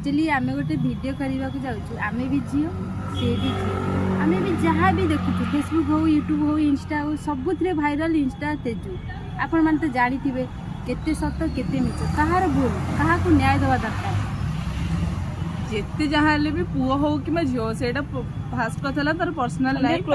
Actually आम गोटे video करने को जाऊँ आम भी झील सी भी झील आम भी जहाँ भी देखु फेसबुक हो यूट्यूब हो इंस्टा हो सबुथ भाइराल इंस्टा तेजु आपण मैंने तो जानी केते सत केते मिछ कहार भूल क्या न्याय देवा दरकार जिते जहाँ भी पुओ हो कि झील से फास्ट कथा तार पर्सनाल लाइफ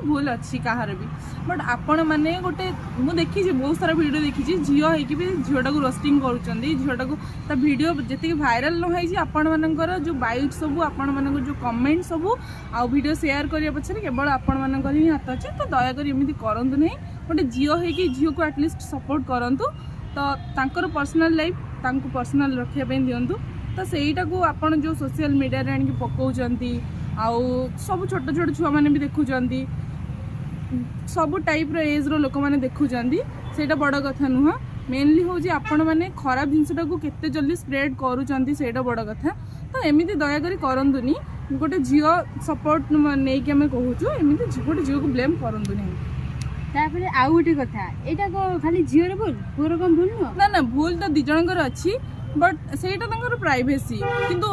भूल अच्छी कहार भी बट आपण मैंने गोटे मुझे देखी बहुत सारा वीडियो देखी झील होगी भी झीटा को रोस्टिंग करुँच झीटा को वीडियो जी भाइराल नई आपण मानकर जो बाइट सब आपण मान जो कमेंट सब आ वीडियो शेयर करने पछे केवल आपण मानकर ही हाथ अच्छे तो दयाकोरी एमती करूँ नहीं गोटे झील होगी झील को एटलिस्ट सपोर्ट करूँ तो पर्सनाल लाइफ पर्सनाल रखापी दिंतु तो सहीटा को आपन जो सोशल मीडिया रे आनी पकाउचंती आउ सब छोट छोट छुआ मैंने भी देखुचंती सब टाइप रो एज रो लोक मैंने देखुचंती सेटा बड़ कथा नुह मेनली हूँ आपण मैंने खराब जिनटा को केते जल्दी स्प्रेड करूचंती सेटा बड़ कथा तो एमती दयाकोरी करंतुनी गोटे झील सपोर्ट नहीं कि आम कहूँ एमती गोटे झील को ब्लेम करंतु नहीं तापर आउ गोटे कथा एटा को खाली झील भूल पुअर कम भूल नुह ना ना भूल तो दी जनकर अच्छी बट सेटा प्राइवेसी किंतु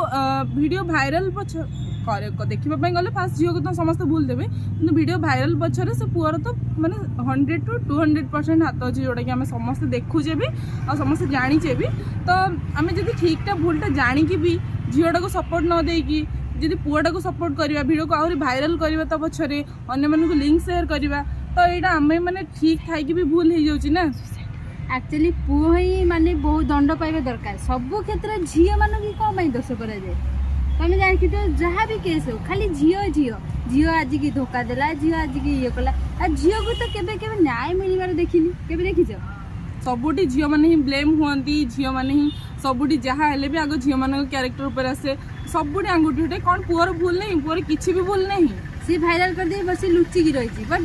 वीडियो भाइराल पछ देखा गले फास्ट झील को तो समस्त भूल देवे कि वीडियो भाइराल पछरे से पुअर तो माने 100 to 200% हाथ अच्छे जोटा कि आम समस्त देखुचे भी और समस्त जानीचे भी तो आम जब ठीकटा भूलटा जाणिकी भी झीलटा को सपोर्ट न देकी जब पुआटा को सपोर्ट करवा वीडियो को आहरी भाइराल करवा तो पछरे अन्य मानक लिंक शेयर करवा तो यहाँ आम मैंने ठीक थाई भी भूल हो जाऊँ ना एक्चुअली पुओ ही माने बहुत दंड पाइबा दरकार सब क्षेत्र झील मान की कौन दोष करे तुम जानती तो जहाँ भी केस हो खाली झील झील झील आज की धोखा देला झील आज की ये कला झील को तो केबे केबे न्याय मिलबार देखिनी केबे देखिछ सबुटी झील मैंने ही ब्लेम हुअंती झील मैंने ही सबुटी जहाँ हेले भी आग झील मान क्यारेक्टर उपर आसे सबुटी आंगुठी उठे कौन पुअर भूल नहीं पुअर किसी भी भूल नहीं सी भाइराल कर दे बस लुचिकी रही बट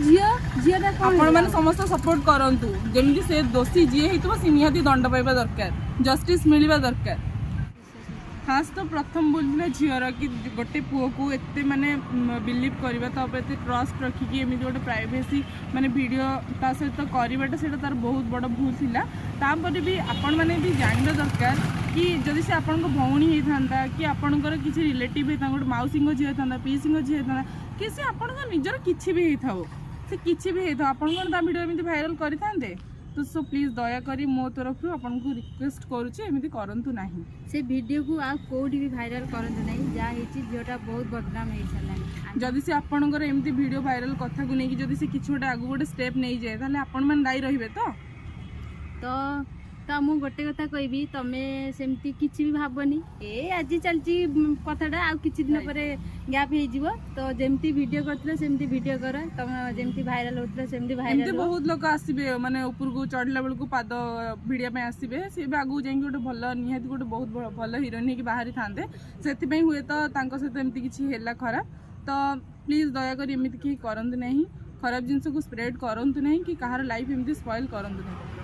झीलटा आपण मैंने समस्त सपोर्ट करंतु जेमती से दोषी जी होइतो से निहाती दंड पाइबा दरकार जस्टिस मिलवा दरकार खास तो प्रथम बोलते झीर कि गोटे पुओ को एत माने बिलीव करवा एत ट्रस्ट रखिकी एमती गोटे प्राइवेसी माने वीडियो ता सहित करवाटा से तार बहुत बड़ भूल थिला तापर भी आपण मैंने भी जानवा दरकार कि जदि से आपण भौणी होता कि आपणकर किसी रिलेटिव होता गोटे मौसी झी होता पीसी झी होता कि से आपण निजर किसी भी होता से किसी भी होता आपण वीडियो एमती भाइराल करते तो सो प्लीज दयाकोरी मो तरफ आपको रिक्वेस्ट करुचे एमती करंतु नहीं से वीडियो को आ कोडी भी भाइराल करंतु नहीं जहाँ होती झीलटा बहुत बदनाम हो सारा जदि से आपणकर एमती वीडियो भाइराल कथा को लेकिन जदि से किसी गोटे आगु गोटे स्टेप नहीं जाए ताले आपण मन दायी रहिबे तो मुझे गोटे कथा कहबी तमे सेमती किछि भी भाबनी ए आज चलची कथाटा आ किछि दिन पर गैप हो जीवो तो जेमती वीडियो करथिलो सेमती वीडियो कर तम जेमती भाइराल होतलो सेमती भाइराल एमती बहुत लोग आसीबे माने ऊपर को चढ़ला बेल को पाद भिडिया पे आसीबे से भी आगु जाई गोटे भल निहाती गोटे बहुत भल हीरोइन के बाहरी थांते सेति पई हुए तो तांको सहित एमती किछि हेला खराब तो प्लीज दया करी एमती कि करंतु नहीं खराब जिनस को स्प्रेड करंतु नहीं कि कहार लाइफ एमती स्पॉइल करंतु नहीं।